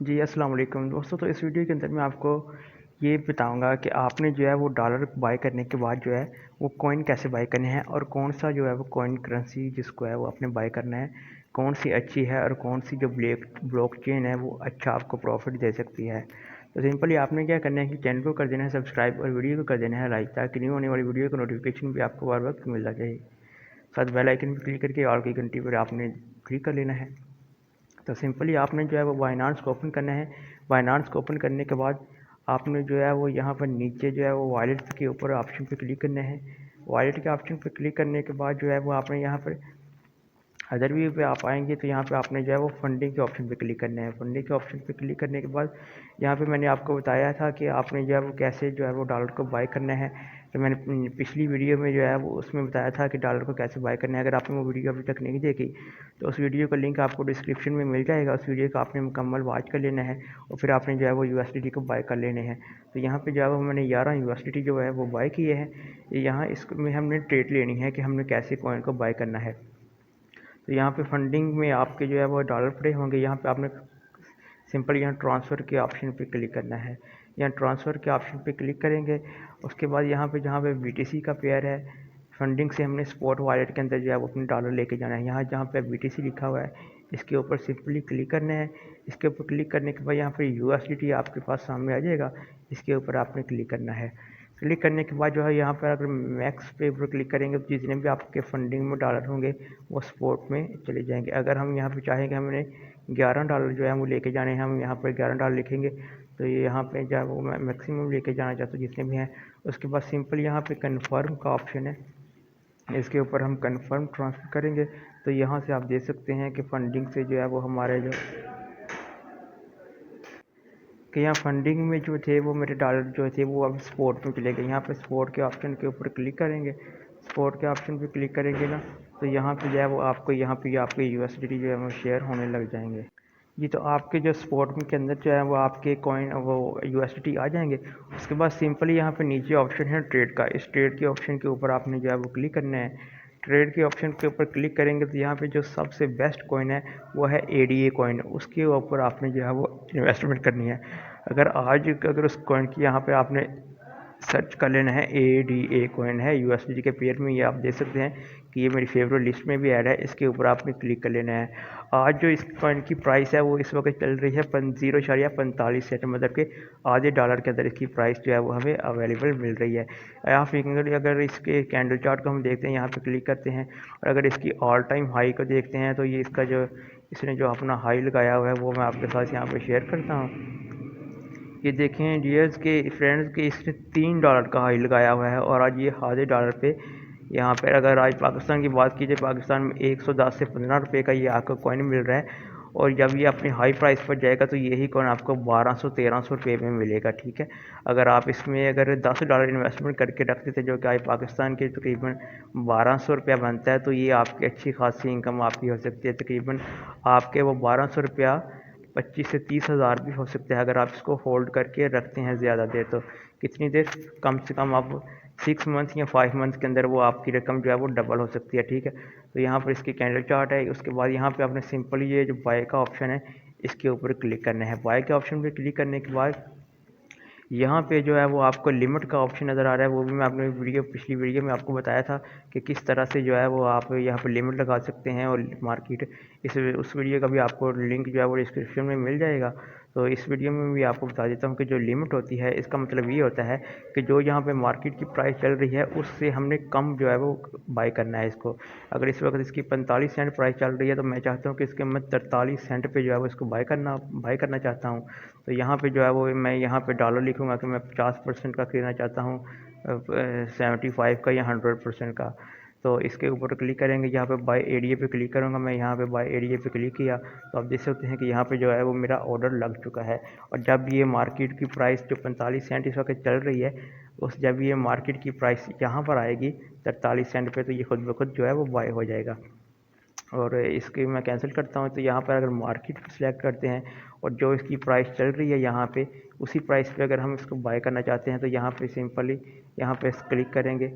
जी, अस्सलाम वालेकुम दोस्तों। तो इस वीडियो के अंदर मैं आपको ये बताऊँगा कि आपने जो है वो डॉलर बाय करने के बाद जो है वो कॉइन कैसे बाय करने हैं और कौन-सा जो है वो कॉइन करेंसी जिसको है वो आपने बाय करना है, कौन-सी अच्छी है और कौन-सी जो ब्लॉकचेन है वो अच्छा आपको प्रॉफ़िट दे सकती है। तो सिंपली आपने क्या करना है कि चैनल को कर देना है सब्सक्राइब और वीडियो को कर देना है लाइक, ताकि न्यू आने वाली वीडियो का नोटिफ़िकेशन भी आपको हर वक्त मिलता रहे। साथ बेल आइकन पर क्लिक करके ऑल की घंटी पर आपने क्लिक कर लेना है। तो सिंपली आपने जो है वो बाइनांस को ओपन करना है। बाइनांस को ओपन करने के बाद आपने जो है वो यहाँ पर नीचे जो है वो वॉलेट के ऊपर ऑप्शन पे क्लिक करना है। वॉलेट के ऑप्शन पे क्लिक करने के बाद जो है वो आपने यहाँ पर अदर व्यू पे आप आएंगे तो यहाँ पे आपने जो है वो फंडिंग के ऑप्शन पे क्लिक करना है। फंडिंग के ऑप्शन पे क्लिक करने के बाद यहाँ पे मैंने आपको बताया था कि आपने जो है वो कैसे जो है वो डॉलर को बाय करना है। तो मैंने पिछली वीडियो में जो है वो उसमें बताया था कि डॉलर को कैसे बाय करना है। अगर आपने वो वीडियो अभी तक नहीं देखी तो उस वीडियो का लिंक आपको डिस्क्रिप्शन में मिल जाएगा। उस वीडियो को आपने मुकम्मल वॉच कर लेना है और फिर आपने जो है वो USDT को बाय कर लेने हैं। तो यहाँ पे जो है वो मैंने 11 USDT जो है वो बाय किए हैं। यहाँ इसमें हमने ट्रेड लेनी है कि हमने कैसे कॉइन को बाय करना है। तो यहाँ पे फंडिंग में आपके जो है वो डॉलर पड़े होंगे। यहाँ पे आपने सिंपल यहाँ ट्रांसफ़र के ऑप्शन पे क्लिक करना है। यहाँ ट्रांसफ़र के ऑप्शन पे क्लिक करेंगे। उसके बाद यहाँ पे जहाँ पे BTC का पेयर है, फंडिंग से हमने स्पॉट वॉलेट के अंदर जो है वो अपने डॉलर लेके जाना है। यहाँ जहाँ पे BTC लिखा हुआ है इसके ऊपर सिंपली क्लिक करना है। इसके ऊपर क्लिक करने के बाद यहाँ पर USDT आपके पास सामने आ जाएगा। इसके ऊपर आपने क्लिक करना है। क्लिक करने के बाद जो है यहाँ पर अगर मैक्स पे ऊपर क्लिक करेंगे तो जितने भी आपके फंडिंग में डॉलर होंगे वो स्पॉट में चले जाएंगे। अगर हम यहाँ पे चाहेंगे हमने $11 जो है वो लेके जाने हैं, हम यहाँ पर $11 लिखेंगे तो ये यहाँ पे जो है वो मैं मैक्सिमम लेके जाना चाहता हूँ जितने भी हैं। उसके बाद सिंपल यहाँ पे कन्फर्म का ऑप्शन है, इसके ऊपर हम कन्फर्म ट्रांसफ़र करेंगे। तो यहाँ से आप देख सकते हैं कि फंडिंग से जो है वो हमारे जो कि यहाँ फंडिंग में जो थे वो मेरे डॉलर जो थे वो अब स्पॉट में चले गए। यहाँ पे स्पॉट के ऑप्शन के ऊपर क्लिक करेंगे। स्पॉट के ऑप्शन पे क्लिक करेंगे ना तो यहाँ पे जो है वो आपको यहाँ पे आपके USDT जो है वो शेयर होने लग जाएंगे। जी, तो आपके जो स्पॉट में के अंदर जो है वो आपके कॉइन वो USDT आ जाएंगे। उसके बाद सिंपली यहाँ पे नीचे ऑप्शन है ट्रेड का। इस ट्रेड के ऑप्शन के ऊपर आपने जो है वो क्लिक करना है। ट्रेड के ऑप्शन के ऊपर क्लिक करेंगे तो यहाँ पे जो सबसे बेस्ट कॉइन है वो है ADA कॉइन। उसके ऊपर आपने जो है वो इन्वेस्टमेंट करनी है। अगर उस कॉइन की यहाँ पे आपने सर्च कर लेना है, ADA कॉइन है USDT के पेयर में। ये आप देख सकते हैं कि ये मेरी फेवरेट लिस्ट में भी ऐड है। इसके ऊपर आपने क्लिक कर लेना है। आज जो इस कॉइन की प्राइस है वो इस वक्त चल रही है 0.45 मतलब कि आधे डॉलर के अंदर इसकी प्राइस जो है वो हमें अवेलेबल मिल रही है। यहाँ फिंगर अगर इसके कैंडल चार्ट को हम देखते हैं, यहाँ पे क्लिक करते हैं और अगर इसकी ऑल टाइम हाई को देखते हैं तो ये इसका जो इसने जो अपना हाई लगाया हुआ है वो मैं आपके साथ यहाँ पे शेयर करता हूँ। ये देखें डियर्स के फ्रेंड्स के इसने $3 का हाई लगाया हुआ है और आज ये आधे डॉलर पे यहाँ पर अगर आज पाकिस्तान की बात की जाए, पाकिस्तान में 110 से 15 रुपये का ये आपको कॉइन मिल रहा है। और जब ये अपनी हाई प्राइस पर जाएगा तो यही कॉइन आपको 1200-1300 रुपये में मिलेगा, ठीक है। अगर आप इसमें अगर $10 इन्वेस्टमेंट करके रखते थे जो कि आज पाकिस्तान के तकरीबन 1200 रुपया बनता है, तो ये आपकी अच्छी खासी इनकम आपकी हो सकती है। तकरीबन आपके वो 1200 रुपया 25 से 30 हज़ार भी हो सकते हैं अगर आप इसको होल्ड करके रखते हैं ज़्यादा देर। तो कितनी देर, कम से कम आप 6 मंथ या 5 मंथ के अंदर वो आपकी रकम जो है वो डबल हो सकती है, ठीक है। तो यहाँ पर इसकी कैंडल चार्ट है। उसके बाद यहाँ पे आपने सिंपली ये जो बाय का ऑप्शन है इसके ऊपर क्लिक करना है। बाय के ऑप्शन पे क्लिक करने के बाद यहाँ पे जो है वो आपको लिमिट का ऑप्शन नज़र आ रहा है। वो भी मैं अपने पिछली वीडियो में आपको बताया था कि किस तरह से जो है वो आप यहाँ पे लिमिट लगा सकते हैं। और मार्केट उस वीडियो का भी आपको लिंक जो है वो डिस्क्रिप्शन में मिल जाएगा। तो इस वीडियो में भी आपको बता देता हूँ कि जो लिमिट होती है इसका मतलब ये होता है कि जो यहाँ पे मार्केट की प्राइस चल रही है उससे हमने कम जो है वो बाय करना है इसको। अगर इस वक्त इसकी 45 सेंट प्राइस चल रही है तो मैं चाहता हूँ कि इसके मैं 43 सेंट पे जो है वो इसको बाय करना चाहता हूँ। तो यहाँ पे जो है वो मैं यहाँ पे डॉलर लिखूँगा कि मैं 50% का खरीदना चाहता हूँ, 75 का या 100% का। तो इसके ऊपर क्लिक करेंगे, यहाँ पे बाय एडीए पे क्लिक करूँगा। मैं यहाँ पे बाय एडीए पे क्लिक किया तो आप देख सकते हैं कि यहाँ पे जो है वो मेरा ऑर्डर लग चुका है। और जब ये मार्केट की प्राइस जो 45 सेंट इस वक्त चल रही है, जब ये मार्केट की प्राइस यहाँ पर आएगी 43 सेंट पे, तो ये खुद ब खुद जो है वो बाय हो जाएगा। और इसकी मैं कैंसिल करता हूँ। तो यहाँ पर अगर मार्केट सेलेक्ट करते हैं और जो इसकी प्राइस चल रही है यहाँ पे, उसी प्राइस पे अगर हम इसको बाय करना चाहते हैं तो यहाँ पे सिंपली यहाँ पे क्लिक करेंगे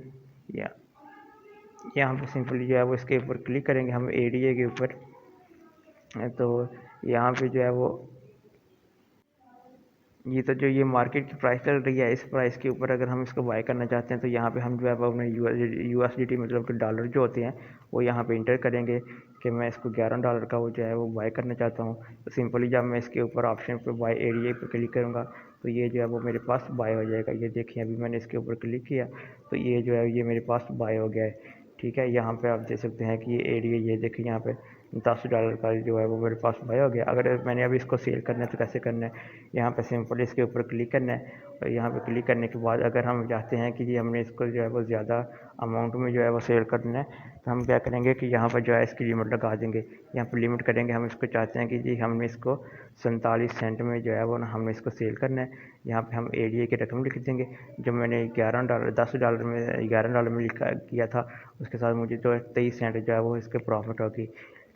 या यहाँ पे सिंपली जो है वो इसके ऊपर क्लिक करेंगे हम एडीए के ऊपर। तो यहाँ पे जो है वो ये तो जो ये मार्केट की प्राइस चल रही है, इस प्राइस के ऊपर अगर हम इसको बाय करना चाहते हैं तो यहाँ पे हम जो है वो अपने USDT मतलब कि डॉलर जो होते हैं वो यहाँ पे इंटर करेंगे कि मैं इसको $11 का वो जो है वो बाय करना चाहता हूँ। तो सिंपली जब मैं इसके ऊपर ऑप्शन पे बाय एरिया पे क्लिक करूँगा तो ये जो है वो मेरे पास बाय हो जाएगा। ये देखिए अभी मैंने इसके ऊपर क्लिक किया तो ये जो है ये मेरे पास बाय हो गया है। ठीक है, यहाँ पे आप देख सकते हैं कि ये एरिया ये देखिए यहाँ पे $10 का जो है वो मेरे पास बाय हो गया। अगर मैंने अभी इसको सेल करना है तो कैसे करना है, यहाँ पे सिंपल इसके ऊपर क्लिक करना है और यहाँ पे क्लिक करने के बाद अगर हम चाहते हैं कि जी हमने इसको जो है वो ज़्यादा अमाउंट में जो है वो सेल करना है तो हम क्या करेंगे कि यहाँ पर जो है इसकी लिमिट लगा देंगे। यहाँ पर लिमिट करेंगे, हम इसको चाहते हैं कि जी हमने इसको 47 सेंट में जो है वो ना हमने इसको सेल करना है। यहाँ पे हम एरिया की रकम लिख देंगे जो मैंने $10 में $11 में लिखा किया था, उसके साथ मुझे जो है 23 सेंट जो है वो इसके प्रॉफिट होगी।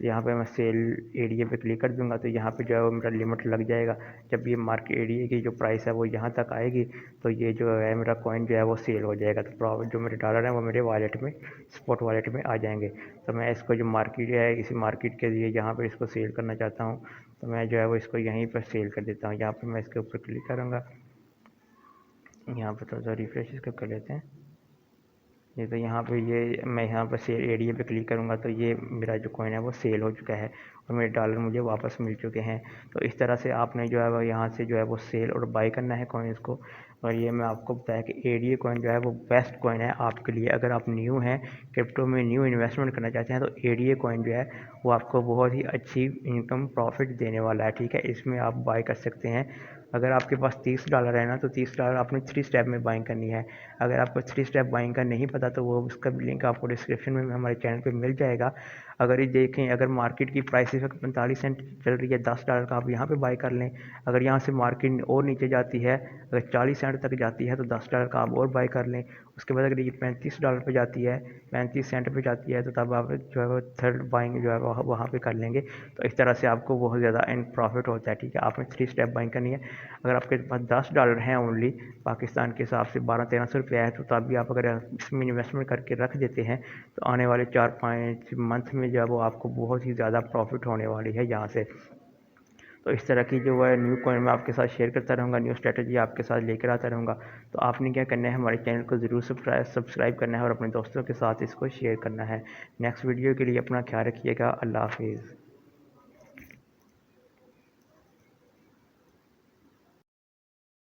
यहाँ पे मैं सेल एरिया पे क्लिक कर दूंगा तो यहाँ पे जो है वो मेरा लिमिट लग जाएगा। जब ये मार्केट एरिया की जो प्राइस है वो यहाँ तक आएगी तो ये जो है मेरा कॉइन जो है वो सेल हो जाएगा। तो प्रॉफिट जो मेरे डॉलर हैं वो मेरे वॉलेट में, स्पॉट वॉलेट में आ जाएंगे। तो मैं इसको जो मार्केट है इसी मार्केट के लिए यहाँ पर इसको सेल करना चाहता हूँ तो मैं जो है वो इसको यहीं पर सेल कर देता हूँ। यहाँ पर मैं इसके ऊपर क्लिक करूँगा, यहाँ पर थोड़ा सा रिफ्रेश इसको कर लेते हैं। ये तो यहाँ पे ये मैं यहाँ पर सेल एरिया पे क्लिक करूँगा तो ये मेरा जो कॉइन है वो सेल हो चुका है और मेरे डॉलर मुझे वापस मिल चुके हैं। तो इस तरह से आपने जो है वो यहाँ से जो है वो सेल और बाई करना है कॉइन्स को। और ये मैं आपको बताया कि एरिया कॉइन जो है वो बेस्ट कॉइन है आपके लिए। अगर आप न्यू हैं, क्रिप्टो में न्यू इन्वेस्टमेंट करना चाहते हैं तो एरिया कॉइन जो है वो आपको बहुत ही अच्छी इनकम प्रॉफिट देने वाला है। ठीक है, इसमें आप बाई कर सकते हैं। अगर आपके पास $30 है ना तो $30 आपने 3 स्टेप में बाइंग करनी है। अगर आपको 3 स्टेप बाइंग का नहीं पता तो वो उसका भी लिंक आपको डिस्क्रिप्शन में हमारे चैनल पे मिल जाएगा। अगर ये देखें, अगर मार्केट की प्राइस इस वक्त 45 सेंट चल रही है, $10 का आप यहाँ पे बाई कर लें। अगर यहाँ से मार्केट और नीचे जाती है, अगर 40 सेंट तक जाती है तो $10 का आप और बाई कर लें। उसके बाद अगर ये $35 पे जाती है, 35 सेंट पे जाती है तो तब आप जो है वो थर्ड बाइंग जो है वहाँ पे कर लेंगे। तो इस तरह से आपको बहुत ज़्यादा इन प्रॉफिट होता है। ठीक है, आपने 3 स्टेप बाइंग करनी है। अगर आपके पास $10 हैं ओनली, पाकिस्तान के हिसाब से 1200-1300 रुपया है, तो तब भी आप अगर इसमें इन्वेस्टमेंट करके रख देते हैं तो आने वाले 4-5 मंथ में जो है वो आपको बहुत ही ज़्यादा प्रॉफिट होने वाली है यहाँ से। तो इस तरह की जो है न्यू कॉइन मैं आपके साथ शेयर करता रहूँगा, न्यू स्ट्रेटजी आपके साथ लेकर आता रहूँगा। तो आपने क्या करना है, हमारे चैनल को ज़रूर सब्सक्राइब करना है और अपने दोस्तों के साथ इसको शेयर करना है। नेक्स्ट वीडियो के लिए अपना ख्याल रखिएगा। अल्लाह हाफिज़।